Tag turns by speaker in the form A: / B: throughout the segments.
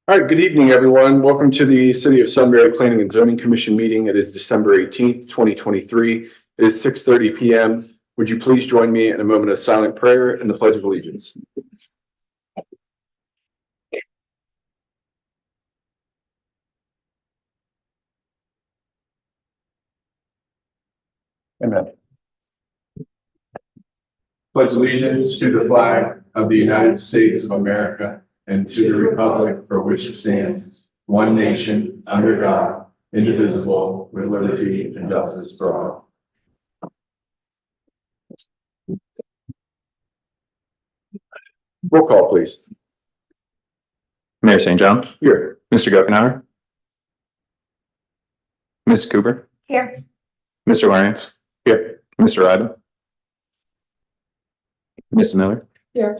A: All right, good evening, everyone. Welcome to the City of Sunbury Planning and Zoning Commission meeting. It is December 18th, 2023. It is 6:30 p.m. Would you please join me in a moment of silent prayer and the Pledge of Allegiance? Amen. Pledge allegiance to the flag of the United States of America and to the republic for which it stands, one nation, under God, indivisible, with liberty and justice for all. Roll call, please.
B: Mayor St. John,
A: Here.
B: Mr. Gockenhauer, Ms. Cooper,
C: Here.
B: Mr. Lawrence,
A: Here.
B: Mr. Ryden, Ms. Miller,
C: Here.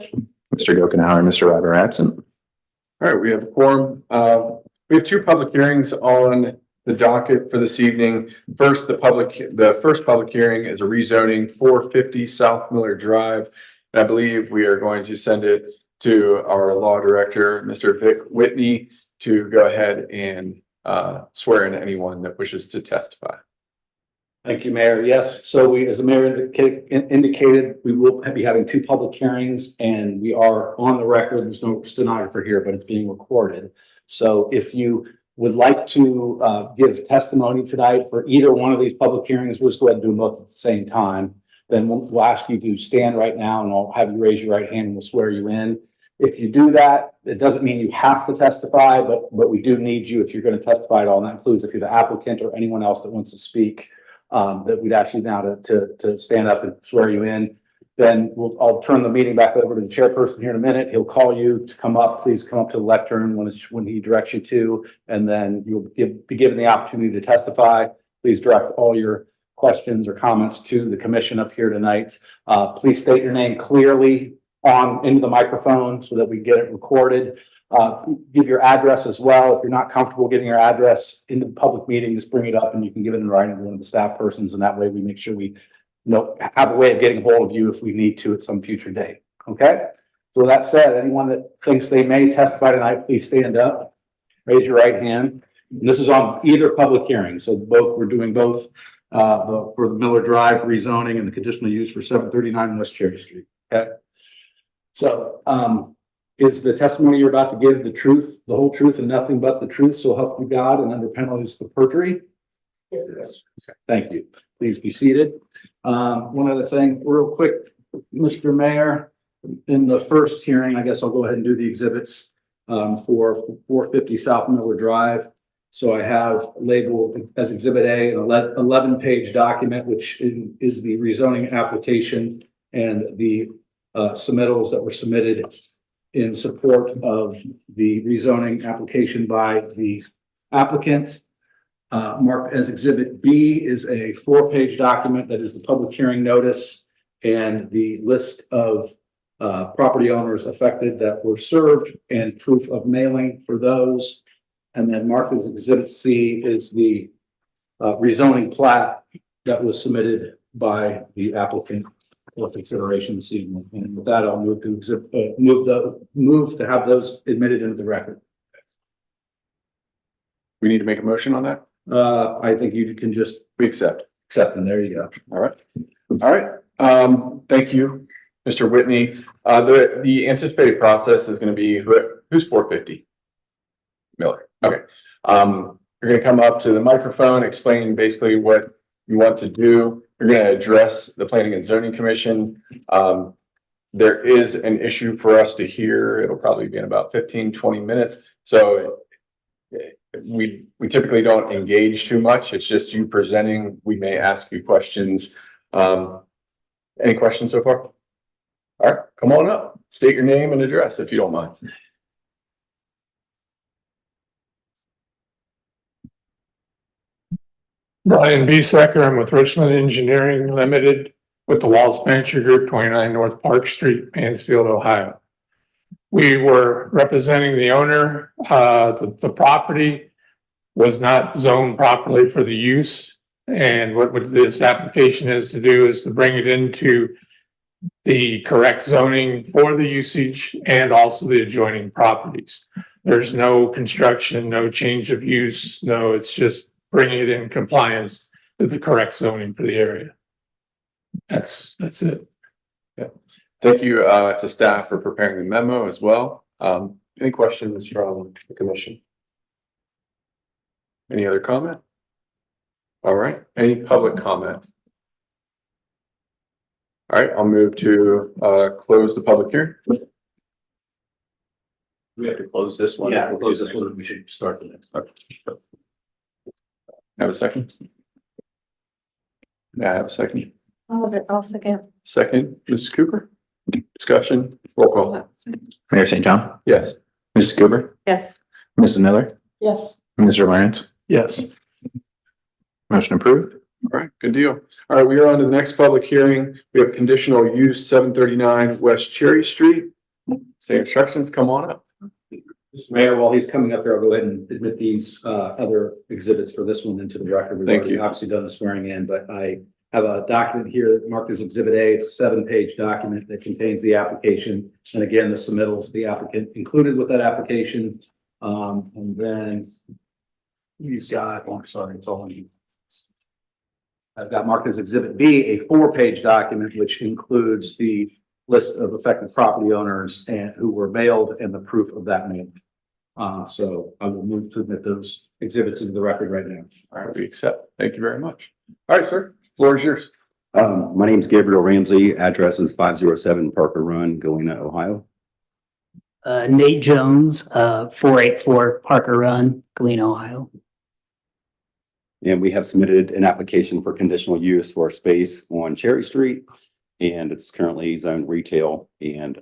B: Mr. Gockenhauer, and Mr. Ryden are absent.
A: All right, we have a quorum. We have two public hearings on the docket for this evening. First, the first public hearing is a rezoning 450 South Miller Drive. And I believe we are going to send it to our law director, Mr. Vic Whitney, to go ahead and swear in anyone that wishes to testify.
D: Thank you, Mayor. Yes, so as the mayor indicated, we will be having two public hearings and we are on the record. There's no stenographer here, but it's being recorded. So if you would like to give testimony tonight for either one of these public hearings, we'll just go ahead and do them both at the same time. Then we'll ask you to stand right now and I'll have you raise your right hand and we'll swear you in. If you do that, it doesn't mean you have to testify, but we do need you if you're going to testify at all. And that includes if you're the applicant or anyone else that wants to speak. That we'd ask you now to stand up and swear you in. Then I'll turn the meeting back over to the chairperson here in a minute. He'll call you to come up. Please come up to the lectern when he directs you to, and then you'll be given the opportunity to testify. Please direct all your questions or comments to the commission up here tonight. Please state your name clearly into the microphone so that we get it recorded. Give your address as well. If you're not comfortable giving your address in the public meeting, just bring it up and you can give it in writing to one of the staff persons. And that way we make sure we have a way of getting a hold of you if we need to at some future date. Okay. So with that said, anyone that thinks they may testify tonight, please stand up, raise your right hand. And this is on either public hearing. So we're doing both for the Miller Drive rezoning and the conditional use for 739 West Cherry Street. Okay. So, is the testimony you're about to give the truth, the whole truth, and nothing but the truth, so help you God, and under penalties of perjury?
C: Yes.
D: Okay, thank you. Please be seated. One other thing, real quick, Mr. Mayor, in the first hearing, I guess I'll go ahead and do the exhibits for 450 South Miller Drive. So I have labeled as Exhibit A an 11-page document, which is the rezoning application and the submittals that were submitted in support of the rezoning application by the applicant. Marked as Exhibit B is a 4-page document that is the public hearing notice and the list of property owners affected that were served and proof of mailing for those. And then marked as Exhibit C is the rezoning plat that was submitted by the applicant for consideration this evening. And with that, I'll move to have those admitted into the record.
A: We need to make a motion on that.
D: I think you can just
A: We accept.
D: accept them. There you go.
A: All right. All right. Thank you, Mr. Whitney. The anticipated process is going to be who's 450? Miller. Okay. You're going to come up to the microphone, explain basically what you want to do. You're going to address the Planning and Zoning Commission. There is an issue for us to hear. It'll probably be in about 15-20 minutes. So we typically don't engage too much. It's just you presenting. We may ask you questions. Any questions so far? All right, come on up. State your name and address if you don't mind.
E: Brian B. Secker. I'm with Richland Engineering Limited with the Walls Venture Group, 29 North Park Street, Mansfield, Ohio. We were representing the owner. The property was not zoned properly for the use. And what this application is to do is to bring it into the correct zoning for the usage and also the adjoining properties. There's no construction, no change of use, no, it's just bringing it in compliance with the correct zoning for the area. That's it.
A: Thank you to staff for preparing the memo as well. Any questions from the commission? Any other comment? All right, any public comment? All right, I'll move to close the public hearing.
B: We have to close this one.
D: Yeah, we'll close this one. We should start the next.
A: Have a second? Yeah, I have a second.
C: I'll second.
A: Second, Mrs. Cooper. Discussion, roll call.
B: Mayor St. John,
A: Yes.
B: Mrs. Cooper,
C: Yes.
B: Mrs. Miller,
C: Yes.
B: Mr. Lawrence,
E: Yes.
B: motion approved.
A: All right, good deal. All right, we are on to the next public hearing. We have conditional use 739 West Cherry Street. Same instructions, come on up.
D: Mr. Mayor, while he's coming up there, I'll go ahead and admit these other exhibits for this one into the record. We've
A: Thank
D: already
A: you.
D: obviously done the swearing in, but I have a document here marked as Exhibit A. It's a 7-page document that contains the application. And again, the submittals, the applicant included with that application. And then he's got, oh, I'm sorry, it's all in you. I've got marked as Exhibit B, a 4-page document, which includes the list of affected property owners and who were mailed and the proof of that mailing. So I will move to admit those exhibits into the record right now.
A: All right, we accept. Thank you very much. All right, sir, floor is yours.
F: My name is Gabriel Ramsey. Address is 507 Parker Run, Galena, Ohio.
G: Nate Jones, 484 Parker Run, Galena, Ohio.
F: And we have submitted an application for conditional use for a space on Cherry Street. And it's currently zoned retail and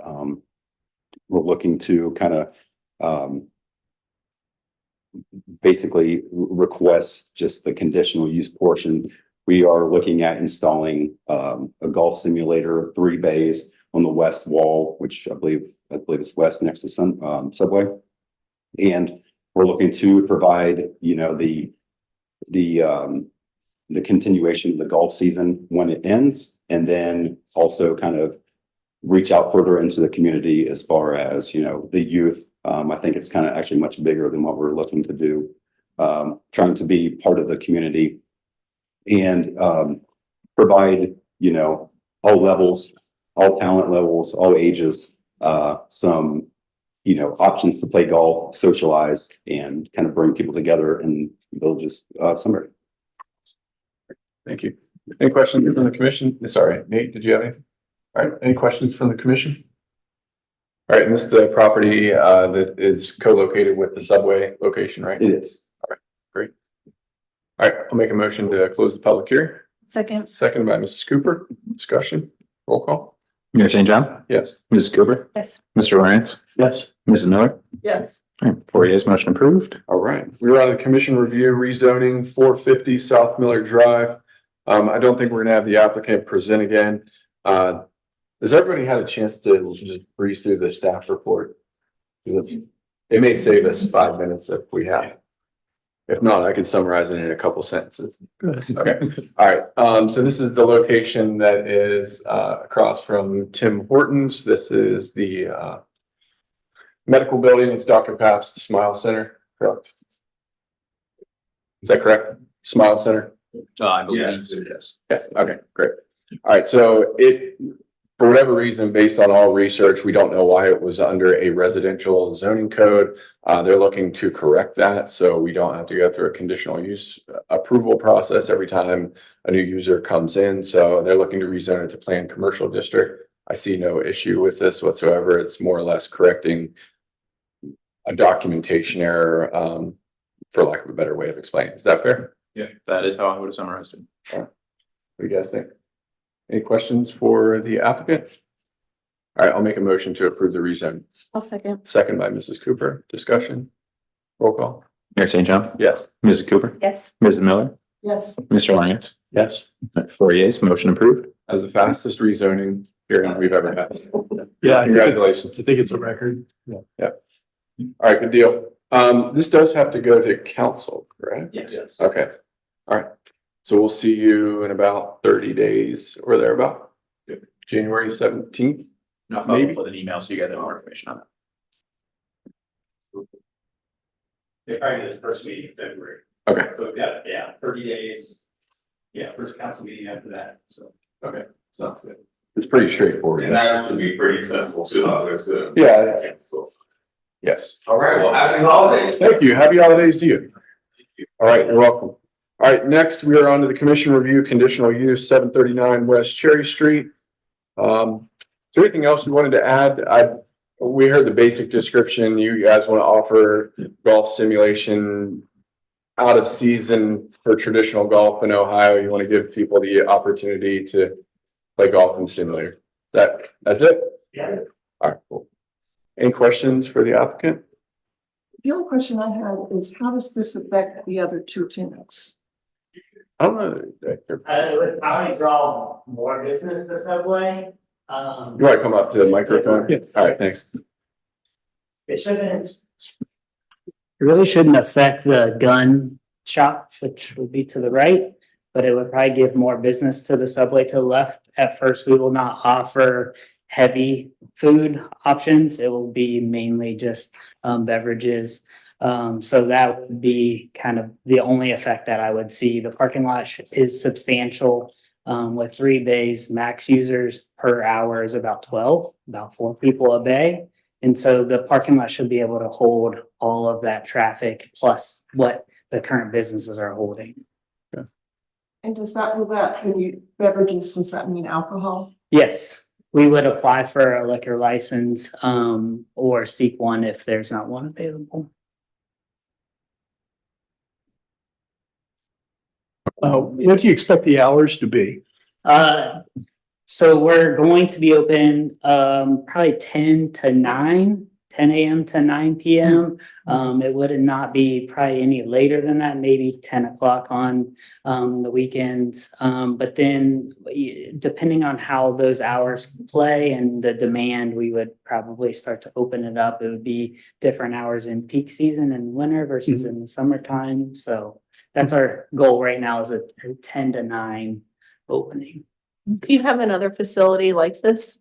F: we're looking to kind of basically request just the conditional use portion. We are looking at installing a golf simulator, 3 bays on the west wall, which I believe is west next to Subway. And we're looking to provide, you know, the continuation of the golf season when it ends, and then also kind of reach out further into the community as far as, you know, the youth. I think it's kind of actually much bigger than what we're looking to do, trying to be part of the community and provide, you know, all levels, all talent levels, all ages, some, you know, options to play golf, socialize, and kind of bring people together in villages, somewhere.
A: Thank you. Any questions from the commission? Sorry, Nate, did you have anything? All right, any questions from the commission? All right, and this is the property that is co-located with the Subway location, right?
F: It is.
A: Great. All right, I'll make a motion to close the public hearing.
C: Second.
A: Second by Mrs. Cooper. Discussion, roll call.
B: Mayor St. John,
A: Yes.
B: Mrs. Cooper,
C: Yes.
B: Mr. Lawrence,
E: Yes.
B: Mrs. Miller,
C: Yes.
B: 4 yeas, motion approved.
A: All right, we're on the commission review rezoning 450 South Miller Drive. I don't think we're gonna have the applicant present again. Has everybody had a chance to just breeze through the staff report? Because it may save us 5 minutes if we have. If not, I can summarize it in a couple sentences. Okay, all right. So this is the location that is across from Tim Hortons. This is the medical building. It's Dr. Pap's Smile Center, correct? Is that correct? Smile Center?
B: I
D: believe
B: so, yes.
A: Yes, okay, great. All right, so for whatever reason, based on all research, we don't know why it was under a residential zoning code. They're looking to correct that, so we don't have to go through a conditional use approval process every time a new user comes in. So they're looking to rezone it to planned commercial district. I see no issue with this whatsoever. It's more or less correcting a documentation error, for lack of a better way of explaining. Is that fair?
B: Yeah, that is how I would have summarized it.
A: What do you guys think? Any questions for the applicant? All right, I'll make a motion to approve the rezone.
C: I'll second.
A: Second by Mrs. Cooper. Discussion. Roll call.
B: Mayor St. John,
A: Yes.
B: Mrs. Cooper,
C: Yes.
B: Mrs. Miller,
C: Yes.
B: Mr. Lawrence,
E: Yes.
B: 4 yeas, motion approved.
A: As the fastest rezoning hearing we've ever had.
E: Yeah.
A: Congratulations.
E: I think it's a record.
A: All right, good deal. This does have to go to council, correct?
D: Yes.
A: Okay. All right. So we'll see you in about 30 days or thereabout. January 17th.
B: I'll follow
A: Maybe.
B: up with an email so you guys have more information on that.
H: They probably did the first meeting in February.
A: Okay.
H: So we've got, 30 days. Yeah, first council meeting after that, so.
A: Okay, sounds good. It's pretty straightforward.
H: And that should be pretty sensible too, I would assume.
A: Yeah, yes.
H: All right, well, happy holidays.
A: Thank you. Happy holidays to you. All right, you're welcome. All right, next we are on to the commission review conditional use 739 West Cherry Street. Is there anything else you wanted to add? We heard the basic description. You guys want to offer golf simulation out of season for traditional golf in Ohio. You want to give people the opportunity to play golf in the simulator. That's it?
H: Yeah.
A: All right, cool. Any questions for the applicant?
I: The only question I had is how does this affect the other two tenants?
A: I don't know.
G: It would probably draw more business to Subway.
A: You want to come up to the microphone?
E: Yeah.
A: All right, thanks.
G: It shouldn't. It really shouldn't affect the gun shop, which would be to the right, but it would probably give more business to the Subway to the left. At first, we will not offer heavy food options. It will be mainly just beverages. So that would be kind of the only effect that I would see. The parking lot is substantial. With 3 bays, max users per hour is about 12, about 4 people a bay. And so the parking lot should be able to hold all of that traffic plus what the current businesses are holding.
I: And when you beverages, does that mean alcohol?
G: Yes, we would apply for a liquor license or seek one if there's not one available.
E: What do you expect the hours to be?
G: So we're going to be open probably 10 a.m. to 9 p.m. It would not be probably any later than that, maybe 10 o'clock on the weekends. But then depending on how those hours play and the demand, we would probably start to open it up. It would be different hours in peak season in winter versus in the summertime. So that's our goal right now, is a 10 to 9 opening.
C: Do you have another facility like this?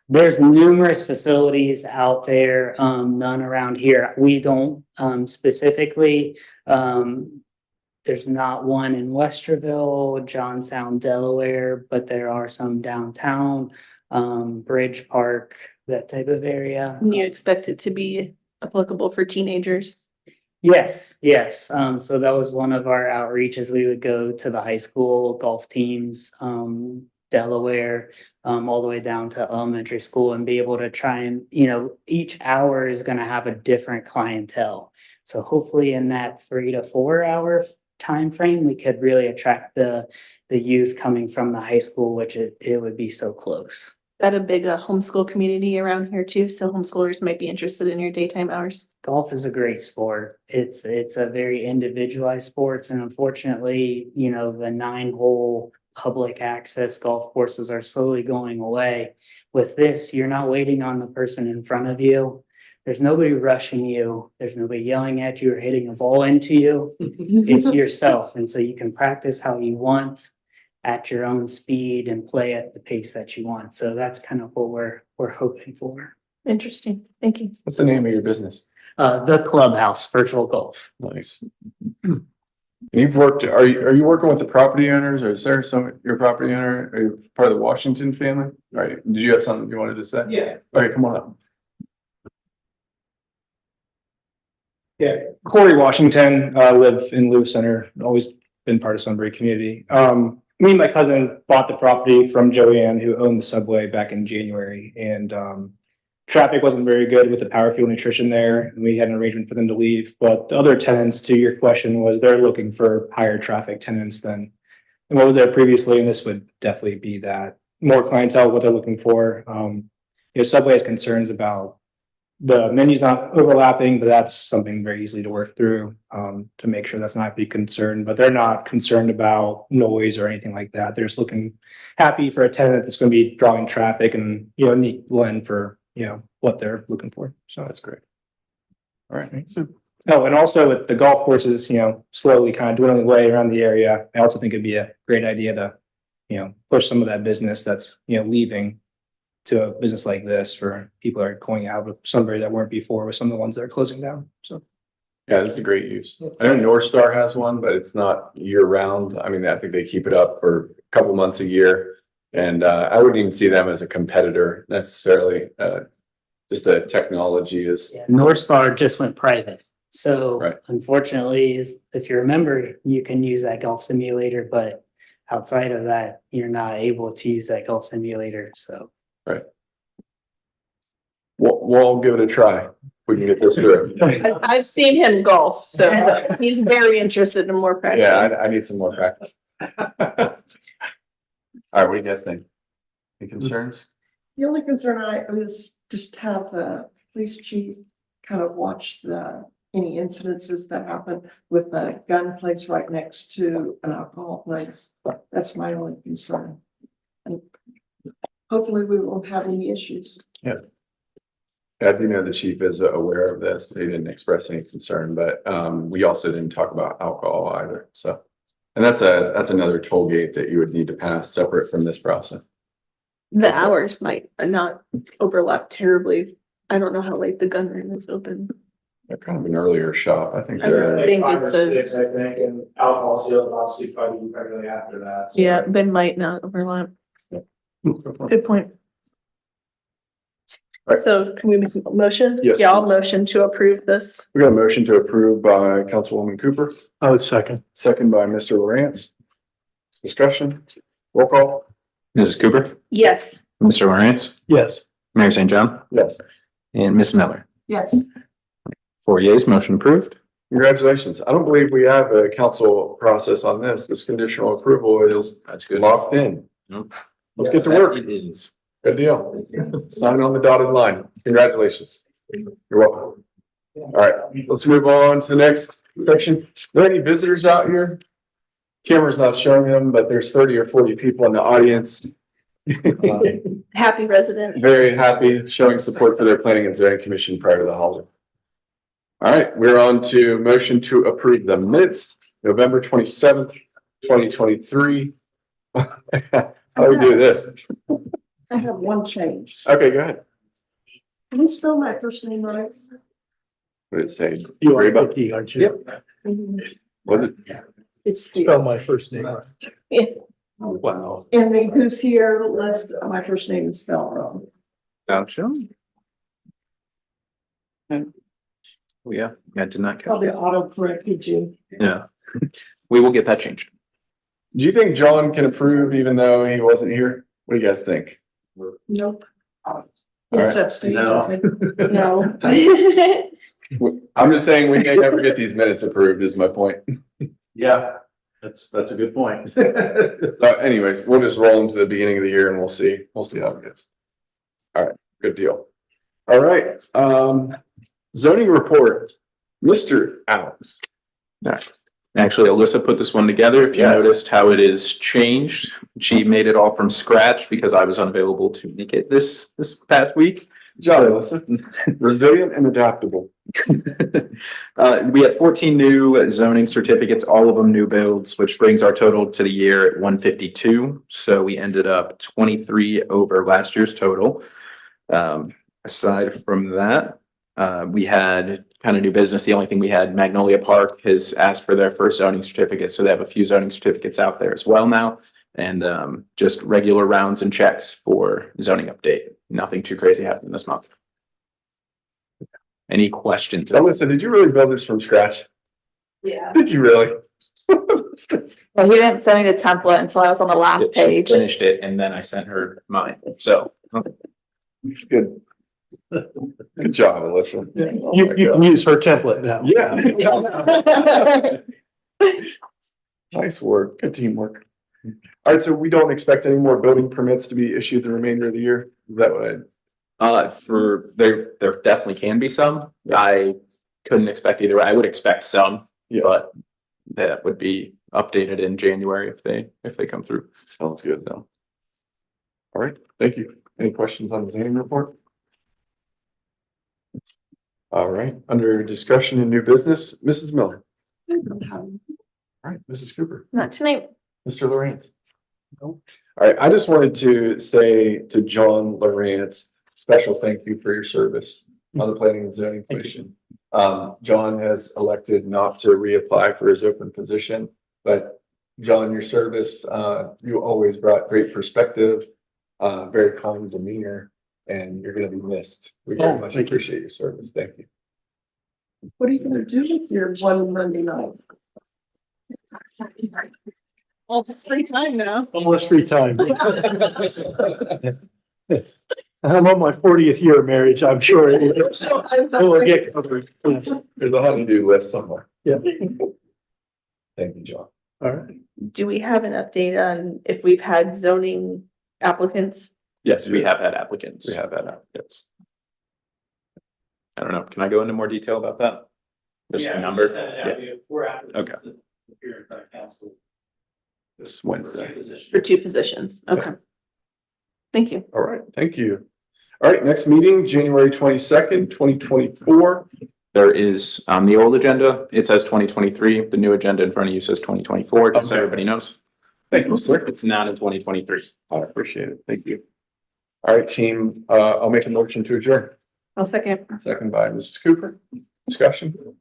G: There's numerous facilities out there, none around here. We don't specifically, there's not one in Westerville, Johnstown, Delaware, but there are some downtown, Bridge Park, that type of area.
C: And you expect it to be applicable for teenagers?
G: Yes. So that was one of our outreaches. We would go to the high school golf teams, Delaware, all the way down to elementary school, and be able to try and, each hour is going to have a different clientele. So hopefully in that 3 to 4 hour time frame, we could really attract the youth coming from the high school, which it would be so close.
C: Got a big homeschool community around here too, so homeschoolers might be interested in your daytime hours.
G: Golf is a great sport. It's a very individualized sport, and unfortunately, the 9-hole public access golf courses are slowly going away. With this, you're not waiting on the person in front of you. There's nobody rushing you. There's nobody yelling at you or hitting a ball into you. It's yourself, and so you can practice how you want at your own speed and play at the pace that you want. So that's kind of what we're hoping for.
C: Interesting. Thank you.
A: What's the name of your business?
G: The Clubhouse Virtual Golf.
A: Nice. You've worked, are you working with the property owners, or is there your property owner, are you part of the Washington family? All right, did you have something you wanted to say?
H: Yeah.
A: All right, come on up.
J: Yeah, Corey Washington, live in Lewis Center, always been part of Sunbury community. Me and my cousin bought the property from Joanne, who owned the Subway, back in January, and traffic wasn't very good with the Power Fuel Nutrition there, and we had an arrangement for them to leave. But the other tenants, to your question, was they're looking for higher traffic tenants than what was there previously, and this would definitely be that. More clientele, what they're looking for. Subway has concerns about the menus not overlapping, but that's something very easily to work through to make sure that's not a big concern. But they're not concerned about noise or anything like that. They're just looking happy for a tenant that's going to be drawing traffic and, neat blend for, what they're looking for. So that's great.
A: All right.
J: Oh, and also with the golf courses, slowly kind of dwindling away around the area, I also think it'd be a great idea to, push some of that business that's, leaving to a business like this for people that are going out of Sunbury that weren't before with some of the ones that are closing down. So.
A: Yeah, this is a great use. I know North Star has one, but it's not year round. I mean, I think they keep it up for a couple months a year. And I wouldn't even see them as a competitor necessarily. Just the technology is,
G: North Star just went private. So
A: Right.
G: unfortunately, if you're a member, you can use that golf simulator, but outside of that, you're not able to use that golf simulator. So
A: we'll give it a try. We can get this through.
C: I've seen him golf, so he's very interested in more practice.
A: Yeah, I need some more practice. All right, what do you guys think? Any concerns?
I: The only concern I is just have the police chief kind of watch any incidences that happen with the gun place right next to an alcohol place. That's my only concern. And hopefully we won't have any issues.
A: I do know the chief is aware of this. They didn't express any concern, but we also didn't talk about alcohol either, so. And that's another toll gate that you would need to pass separate from this process.
C: The hours might not overlap terribly. I don't know how late the gun room is open.
A: They're kind of an earlier shop. I think
C: I
A: they're,
C: think
H: Like 5 or
C: it's a-
H: 6, I think, and alcohol sales obviously probably primarily after that. so-
C: Yeah, they might not overlap. Good point.
A: Right.
C: So can we make a motion?
A: Yes,
C: Yeah, I'll
A: please.
C: motion to approve this.
A: we got a motion to approve by Councilwoman Cooper,
E: Oh, second.
A: second by Mr. Lawrence. Discussion, roll call.
B: Mrs. Cooper,
C: Yes.
B: Mr. Lawrence,
E: Yes.
B: Mayor St. John,
A: Yes.
B: and Ms. Miller.
I: Yes,
B: 4 yeas, motion approved.
A: Congratulations. I don't believe we have a council process on this. This conditional approval is locked in. Let's get to work.
B: It is.
A: Good deal. Sign on the dotted line. Congratulations. You're welcome. All right, let's move on to the next section. Are there any visitors out here? Camera's not showing them, but there's 30 or 40 people in the audience.
C: Happy resident.
A: Very happy, showing support for their planning and zoning commission prior to the holiday. All right, we're on to motion to approve the minutes, November 27th, 2023. How do we do this?
I: I have one change.
A: Okay, go ahead.
I: Can you spell my first name right?
A: What did it say?
E: You are
A: Reba?
E: Vicky, aren't you?
A: Was it?
I: It's
E: Spell
I: the,
E: my first name right.
A: Wow.
I: and the who's here list, my first name is spelled wrong.
B: Gotcha. Yeah, I did not catch
I: Probably
B: that.
I: auto corrected you.
B: Yeah. We will get that changed.
A: Do you think John can approve even though he wasn't here? What do you guys think?
I: Nope.
A: right.
I: It's abstained.
C: No.
A: I'm just saying we may never get these minutes approved is my point.
D: Yeah, that's a good point.
A: So anyways, we'll just roll into the beginning of the year and we'll see how it goes. All right, good deal. All right, zoning report, Mr. Alex.
B: Actually, Alyssa put this one together. If you
A: Yes.
B: noticed how it is changed, she made it all from scratch because I was unavailable to make it this past week.
A: Good job, Alyssa. Resilient and adaptable.
B: We had 14 new zoning certificates, all of them new builds, which brings our total to the year at 152. So we ended up 23 over last year's total. Aside from that, we had kind of new business. The only thing we had, Magnolia Park has asked for their first zoning certificate. So they have a few zoning certificates out there as well now. And just regular rounds and checks for zoning update. Nothing too crazy happened this month. Any questions?
A: Alyssa, did you really build this from scratch?
C: Yeah.
A: Did you really?
K: Well, he didn't send me the template until I was on the last
B: She
K: page.
B: Finished it and then I sent her mine. So
A: It's good. Good job, Alyssa. Oh
E: You
A: my
E: can
A: God.
E: use her template now.
A: Yeah. Nice work. Good teamwork. All right, so we don't expect any more building permits to be issued the remainder of the year? Is that what
B: there definitely can be some. I couldn't expect either. I would expect some,
A: Yeah.
B: but that would be updated in January if they come through.
A: Sounds good though. All right, thank you. Any questions on the zoning report? All right, under discussion and new business, Mrs. Miller. All right, Mrs. Cooper,
C: Not tonight.
A: Mr. Lawrence. All right, I just wanted to say to John Lawrence, special thank you for your service on the Planning and Zoning Commission. John has elected not to reapply for his open position, but John, your service, you always brought great perspective, very calm demeanor, and you're gonna be missed. We very much appreciate your service. Thank you.
I: What are you gonna do with your one Monday night?
C: Well, it's free time now.
L: Almost free time. I'm on my 40th year of marriage, I'm sure it will get covered. Yes.
A: There's a honey-do list somewhere.
L: Yeah.
A: Thank you, John.
L: All right.
C: Do we have an update on if we've had zoning applicants?
B: Yes, we have had applicants.
A: We have that.
B: Yes. I don't know. Can I go into more detail about that? Just
H: Yeah,
B: a number?
H: we have 4 applicants that appear in front of council.
A: This Wednesday.
C: For 2 positions, okay. Thank you.
A: All right, thank you. All right, next meeting, January 22nd, 2024.
B: There is, the old agenda, it says 2023. The new agenda in front of you says 2024, just so
A: Okay.
B: everybody knows.
A: Thank you, sir.
B: It's not in 2023.
A: I appreciate it. Thank you. All right, team, I'll make a motion to adjourn.
C: I'll second.
A: Second by Mrs. Cooper. Discussion.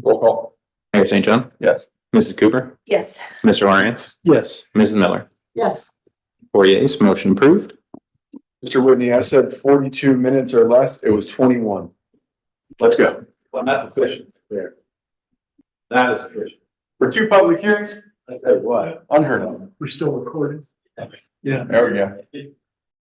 A: Roll call.
B: Mayor St. John,
A: Yes.
B: Mrs. Cooper,
C: Yes.
B: Mr. Lawrence,
L: Yes.
B: Mrs. Miller.
I: Yes.
B: 4 yeas, motion approved.
A: Mr. Whitney, I said 42 minutes or less. It was 21. Let's go.
D: Well, that's efficient there. That is efficient.
A: For 2 public hearings,
D: I tell you what.
A: unheard of.
L: We're still recording. Yeah.
A: There we go.